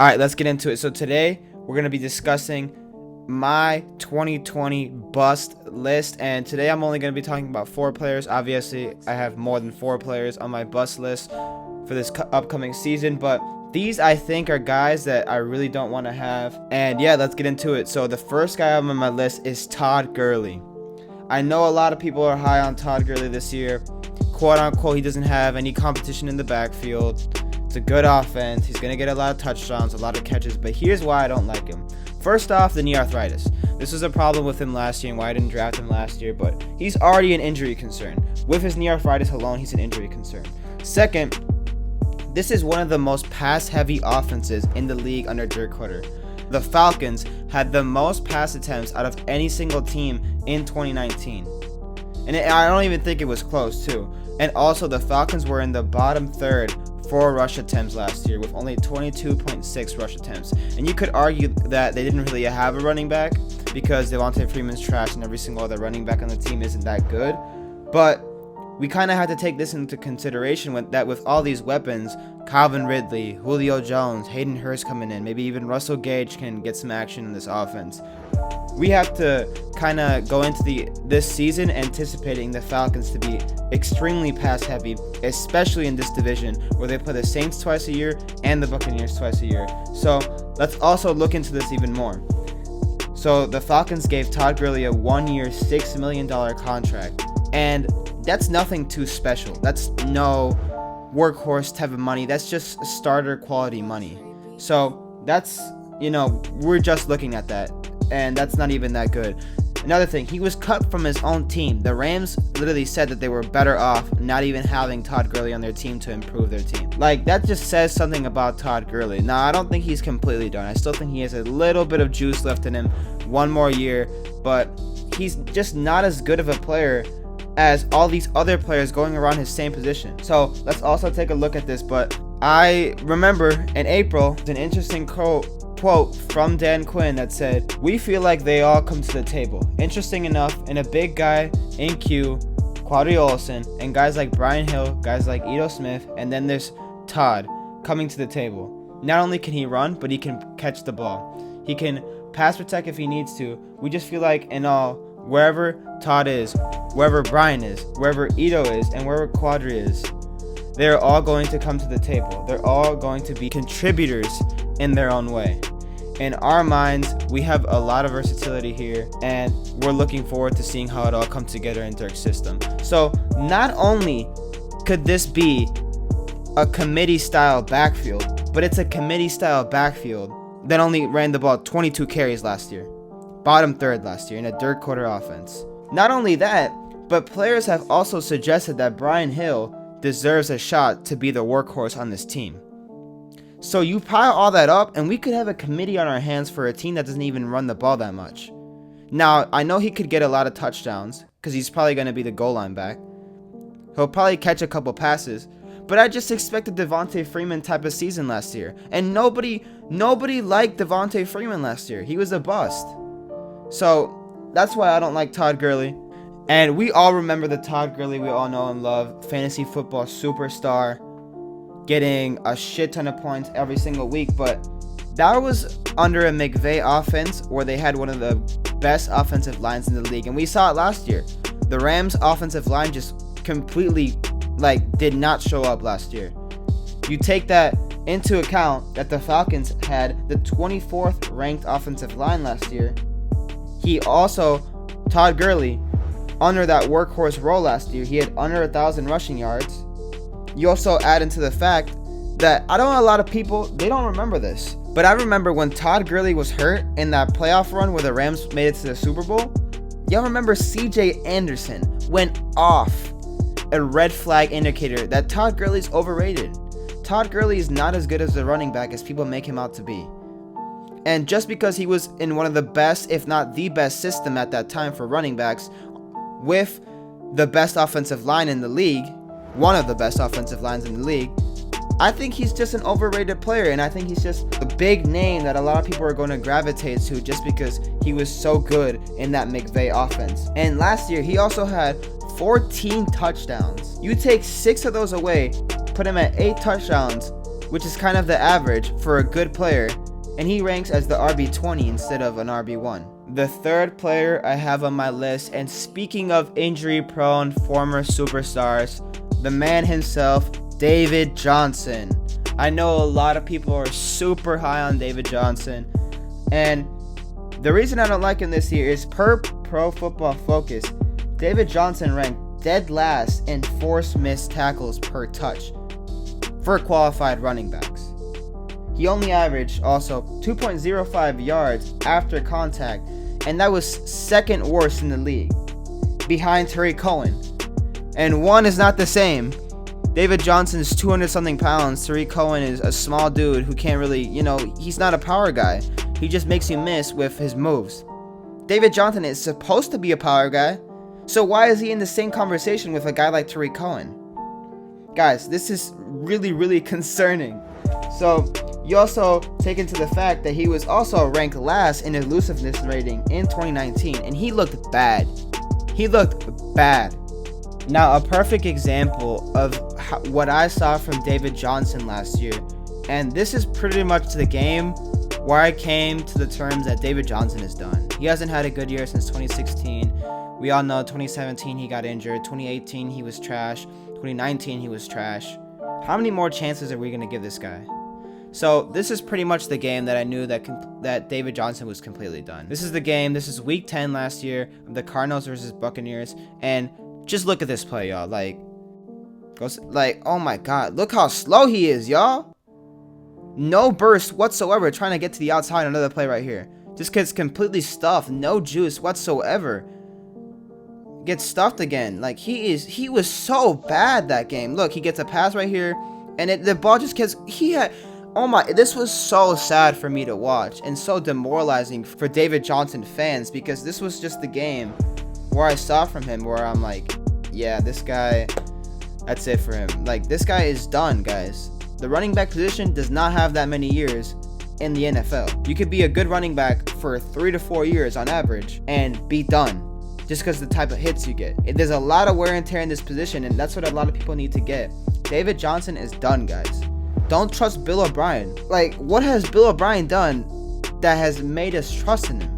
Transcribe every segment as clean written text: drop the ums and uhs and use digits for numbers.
All right, let's get into it. So today we're going to be discussing my 2020 bust list, and today I'm only going to be talking about 4 players. Obviously, I have more than 4 players on my bust list for this upcoming season, but these I think are guys that I really don't want to have. And yeah, let's get into it. So the first guy on my list is Todd Gurley. I know a lot of people are high on Todd Gurley this year. Quote unquote, he doesn't have any competition in the backfield. It's a good offense. He's going to get a lot of touchdowns, a lot of catches, but here's why I don't like him. First off, the knee arthritis. This was a problem with him last year and why I didn't draft him last year, but he's already an injury concern. With his knee arthritis alone, he's an injury concern. Second, this is one of the most pass-heavy offenses in the league under Dirk Cutter. The Falcons had the most pass attempts out of any single team in 2019. And I don't even think it was close, too. And also, the Falcons were in the bottom third for rush attempts last year with only 22.6 rush attempts. And you could argue that they didn't really have a running back because Devontae Freeman's trash and every single other running back on the team isn't that good. But we kind of had to take this into consideration with all these weapons, Calvin Ridley, Julio Jones, Hayden Hurst coming in, maybe even Russell Gage can get some action in this offense. We have to kind of go into this season anticipating the Falcons to be extremely pass heavy, especially in this division where they play the Saints twice a year and the Buccaneers twice a year. So let's also look into this even more. So the Falcons gave Todd Gurley a 1-year, $6 million contract, and that's nothing too special. That's no workhorse type of money. That's just starter quality money. So that's, we're just looking at that, and that's not even that good. Another thing, he was cut from his own team. The Rams literally said that they were better off not even having Todd Gurley on their team to improve their team. Like, that just says something about Todd Gurley. Now, I don't think he's completely done. I still think he has a little bit of juice left in him, 1 more year, but he's just not as good of a player as all these other players going around his same position. So let's also take a look at this. But I remember in April, an interesting quote from Dan Quinn that said, "We feel like they all come to the table." Interesting enough, and a big guy in Q, Quadri Olson, and guys like Brian Hill, guys like Ito Smith, and then there's Todd coming to the table. Not only can he run, but he can catch the ball. He can pass protect if he needs to. We just feel like in all, wherever Todd is, wherever Brian is, wherever Ito is, and wherever Quadri is, they're all going to come to the table. They're all going to be contributors in their own way. In our minds, we have a lot of versatility here, and we're looking forward to seeing how it all comes together in Dirk's system. So not only could this be a committee-style backfield, but it's a committee-style backfield that only ran the ball 22 carries last year. Bottom third last year in a Dirk Cutter offense. Not only that, but players have also suggested that Brian Hill deserves a shot to be the workhorse on this team. So you pile all that up, and we could have a committee on our hands for a team that doesn't even run the ball that much. Now, I know he could get a lot of touchdowns, because he's probably going to be the goal line back. He'll probably catch a couple passes, but I just expected Devontae Freeman type of season last year. And nobody liked Devontae Freeman last year. He was a bust. So that's why I don't like Todd Gurley. And we all remember the Todd Gurley we all know and love, fantasy football superstar, getting a shit ton of points every single week. But that was under a McVay offense where they had one of the best offensive lines in the league. And we saw it last year. The Rams offensive line just completely did not show up last year. You take that into account that the Falcons had the 24th ranked offensive line last year. Todd Gurley, under that workhorse role last year, he had under 1,000 rushing yards. You also add into the fact that I don't know, a lot of people, they don't remember this, but I remember when Todd Gurley was hurt in that playoff run where the Rams made it to the Super Bowl. Y'all remember CJ Anderson went off, a red flag indicator that Todd Gurley's overrated. Todd Gurley is not as good as a running back as people make him out to be. And just because he was in one of the best, if not the best system at that time for running backs, with the best offensive line in the league, one of the best offensive lines in the league, I think he's just an overrated player, and I think he's just a big name that a lot of people are going to gravitate to just because he was so good in that McVay offense. And last year, he also had 14 touchdowns. You take 6 of those away, put him at 8 touchdowns, which is kind of the average for a good player, and he ranks as the RB20 instead of an RB1. The third player I have on my list, and speaking of injury-prone former superstars, the man himself, David Johnson. I know a lot of people are super high on David Johnson, and the reason I don't like him this year is per Pro Football Focus, David Johnson ranked dead last in forced missed tackles per touch for qualified running backs. He only averaged also 2.05 yards after contact, and that was second worst in the league, behind Tariq Cohen. And one is not the same. David Johnson's 200-something pounds. Tariq Cohen is a small dude who can't really, he's not a power guy. He just makes you miss with his moves. David Johnson is supposed to be a power guy, so why is he in the same conversation with a guy like Tariq Cohen? Guys, this is really, really concerning. So, you also take into the fact that he was also ranked last in elusiveness rating in 2019, and he looked bad. He looked bad. Now, a perfect example of what I saw from David Johnson last year, and this is pretty much the game where I came to the terms that David Johnson is done. He hasn't had a good year since 2016. We all know 2017 he got injured, 2018 he was trash, 2019 he was trash. How many more chances are we going to give this guy? So this is pretty much the game that I knew that David Johnson was completely done. This is the game. This is week 10 last year of the Cardinals versus Buccaneers, and just look at this play, y'all. Oh my God, look how slow he is, y'all. No burst whatsoever, trying to get to the outside. Another play right here. This kid's completely stuffed, no juice whatsoever. Gets stuffed again. He was so bad that game. Look, he gets a pass right here, and the ball just gets. This was so sad for me to watch, and so demoralizing for David Johnson fans, because this was just the game where I saw from him where I'm like, yeah, this guy, that's it for him. This guy is done, guys. The running back position does not have that many years in the NFL. You could be a good running back for 3 to 4 years on average and be done, just because of the type of hits you get. There's a lot of wear and tear in this position, and that's what a lot of people need to get. David Johnson is done, guys. Don't trust Bill O'Brien. What has Bill O'Brien done that has made us trust in him?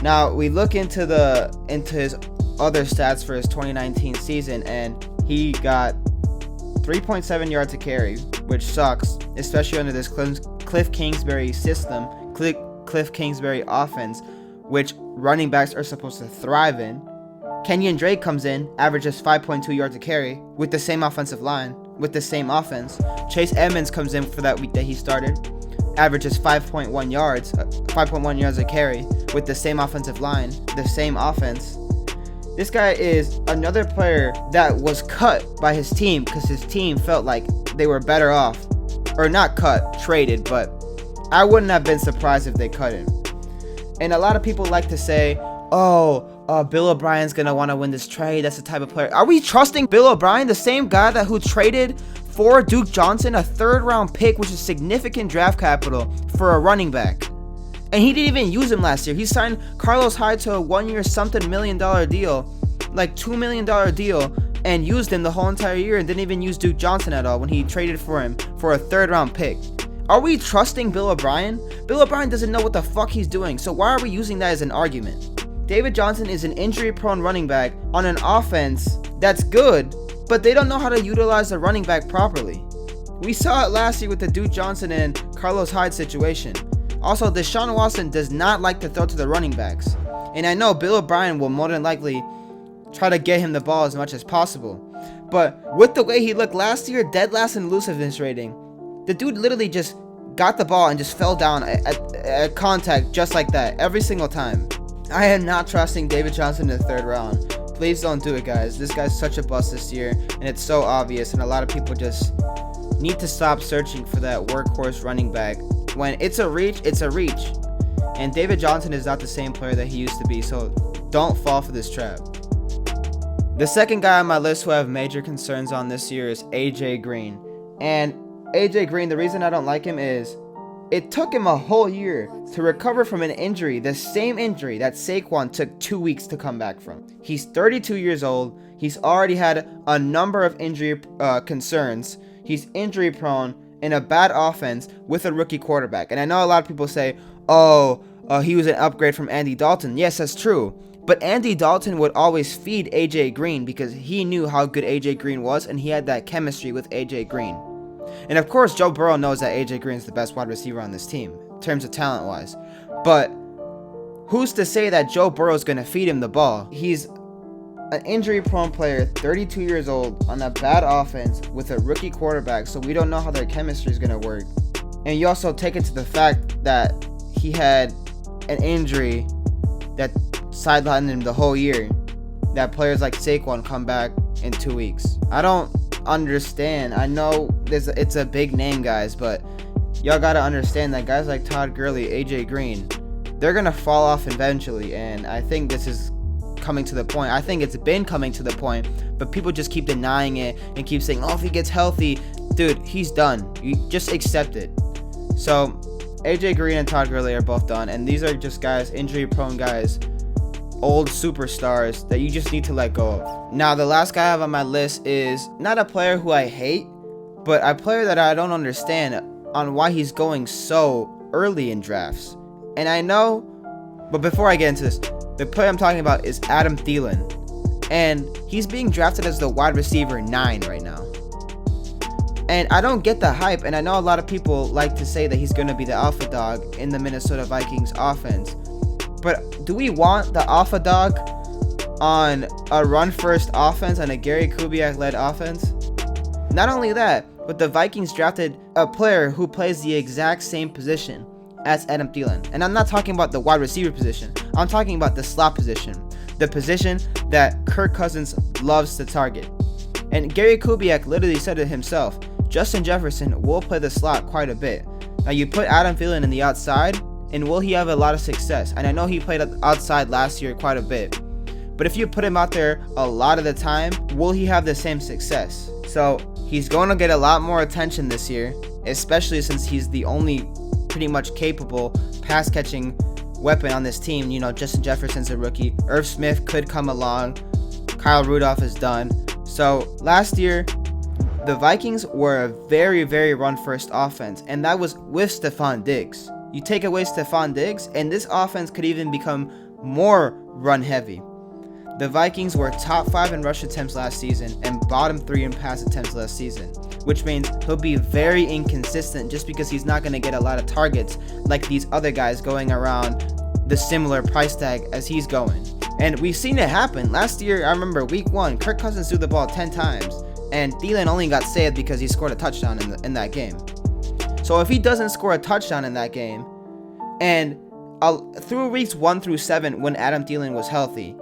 Now, we look into his other stats for his 2019 season, and he got 3.7 yards a carry, which sucks, especially under this Cliff Kingsbury system, Cliff Kingsbury offense, which running backs are supposed to thrive in. Kenyon Drake comes in, averages 5.2 yards a carry with the same offensive line, with the same offense. Chase Edmonds comes in for that week that he started, averages 5.1 yards a carry with the same offensive line, the same offense. This guy is another player that was cut by his team because his team felt like they were better off, or not cut, traded, but I wouldn't have been surprised if they cut him. And a lot of people like to say, Bill O'Brien's gonna want to win this trade. That's the type of player. Are we trusting Bill O'Brien, the same guy who traded for Duke Johnson, a 3rd-round pick, which is significant draft capital for a running back? And he didn't even use him last year. He signed Carlos Hyde to a 1-year something $1 million deal, $2 million deal, and used him the whole entire year, and didn't even use Duke Johnson at all when he traded for him for a 3rd-round pick. Are we trusting Bill O'Brien? Bill O'Brien doesn't know what the fuck he's doing, so why are we using that as an argument? David Johnson is an injury-prone running back on an offense that's good, but they don't know how to utilize the running back properly. We saw it last year with the Duke Johnson and Carlos Hyde situation. Also, Deshaun Watson does not like to throw to the running backs, and I know Bill O'Brien will more than likely try to get him the ball as much as possible. But with the way he looked last year, dead last in elusiveness rating, the dude literally just got the ball and just fell down at contact just like that every single time. I am not trusting David Johnson in the 3rd round. Please don't do it, guys. This guy's such a bust this year, and it's so obvious, and a lot of people just need to stop searching for that workhorse running back. When it's a reach, it's a reach. And David Johnson is not the same player that he used to be, so don't fall for this trap. The second guy on my list who I have major concerns on this year is AJ Green. And AJ Green, the reason I don't like him is It took him a whole year to recover from an injury, the same injury that Saquon took 2 weeks to come back from. He's 32 years old. He's already had a number of injury concerns. He's injury prone in a bad offense with a rookie quarterback. And I know a lot of people say, he was an upgrade from Andy Dalton. Yes, that's true. But Andy Dalton would always feed A.J. Green because he knew how good A.J. Green was, and he had that chemistry with A.J. Green. And of course, Joe Burrow knows that A.J. Green is the best wide receiver on this team, in terms of talent-wise. But who's to say that Joe Burrow is going to feed him the ball? He's an injury-prone player, 32 years old, on a bad offense with a rookie quarterback, so we don't know how their chemistry is going to work. And you also take into the fact that he had an injury that sidelined him the whole year, that players like Saquon come back in 2 weeks. I don't understand. I know it's a big name, guys, but y'all gotta understand that guys like Todd Gurley, AJ Green, they're gonna fall off eventually, and I think this is coming to the point. I think it's been coming to the point, but people just keep denying it and keep saying, if he gets healthy, dude, he's done. You just accept it. So AJ Green and Todd Gurley are both done, and these are just guys, injury prone guys, old superstars that you just need to let go of. Now, the last guy I have on my list is not a player who I hate, but a player that I don't understand on why he's going so early in drafts. And I know, but before I get into this, the player I'm talking about is Adam Thielen, and he's being drafted as the wide receiver 9 right now. And I don't get the hype, and I know a lot of people like to say that he's going to be the alpha dog in the Minnesota Vikings offense. But do we want the alpha dog on a run-first offense and a Gary Kubiak-led offense? Not only that, but the Vikings drafted a player who plays the exact same position as Adam Thielen. And I'm not talking about the wide receiver position. I'm talking about the slot position. The position that Kirk Cousins loves to target. And Gary Kubiak literally said it himself. Justin Jefferson will play the slot quite a bit. Now you put Adam Thielen in the outside, and will he have a lot of success? And I know he played outside last year quite a bit. But if you put him out there a lot of the time, will he have the same success? So he's going to get a lot more attention this year, especially since he's the only pretty much capable pass-catching weapon on this team. You know, Justin Jefferson's a rookie. Irv Smith could come along. Kyle Rudolph is done. So last year, the Vikings were a very, very run-first offense, and that was with Stephon Diggs. You take away Stephon Diggs, and this offense could even become more run-heavy. The Vikings were top 5 in rush attempts last season and bottom 3 in pass attempts last season, which means he'll be very inconsistent just because he's not going to get a lot of targets like these other guys going around the similar price tag as he's going. And we've seen it happen. Last year, I remember week 1, Kirk Cousins threw the ball 10 times, and Thielen only got saved because he scored a touchdown in that game. So if he doesn't score a touchdown in that game, and through weeks 1 through 7 when Adam Thielen was healthy,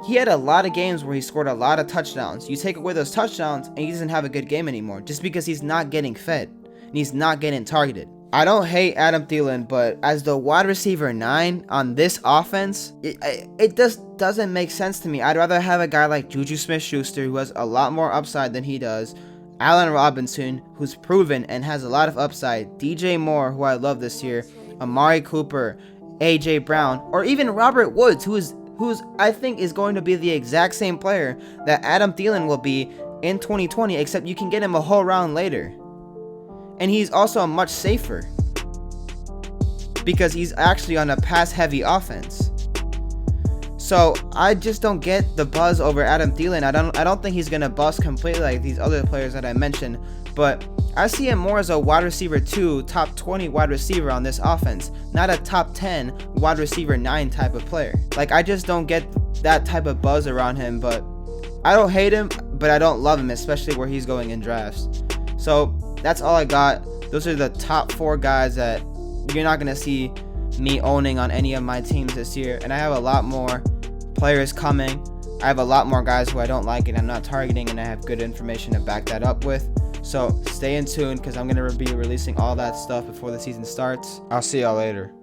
he had a lot of games where he scored a lot of touchdowns. You take away those touchdowns and he doesn't have a good game anymore just because he's not getting fed and he's not getting targeted. I don't hate Adam Thielen, but as the wide receiver 9 on this offense, it just doesn't make sense to me. I'd rather have a guy like Juju Smith-Schuster who has a lot more upside than he does, Allen Robinson, who's proven and has a lot of upside, DJ Moore, who I love this year, Amari Cooper, AJ Brown, or even Robert Woods, who's I think is going to be the exact same player that Adam Thielen will be in 2020, except you can get him a whole round later. And he's also much safer because he's actually on a pass-heavy offense. So I just don't get the buzz over Adam Thielen. I don't think he's gonna bust completely like these other players that I mentioned, but I see him more as a wide receiver 2, top 20 wide receiver on this offense, not a top 10 wide receiver 9 type of player. Like, I just don't get that type of buzz around him, but I don't hate him, but I don't love him, especially where he's going in drafts. So that's all I got. Those are the top 4 guys that you're not gonna see me owning on any of my teams this year, and I have a lot more players coming. I have a lot more guys who I don't like and I'm not targeting, and I have good information to back that up with. So stay in tune because I'm going to be releasing all that stuff before the season starts. I'll see y'all later.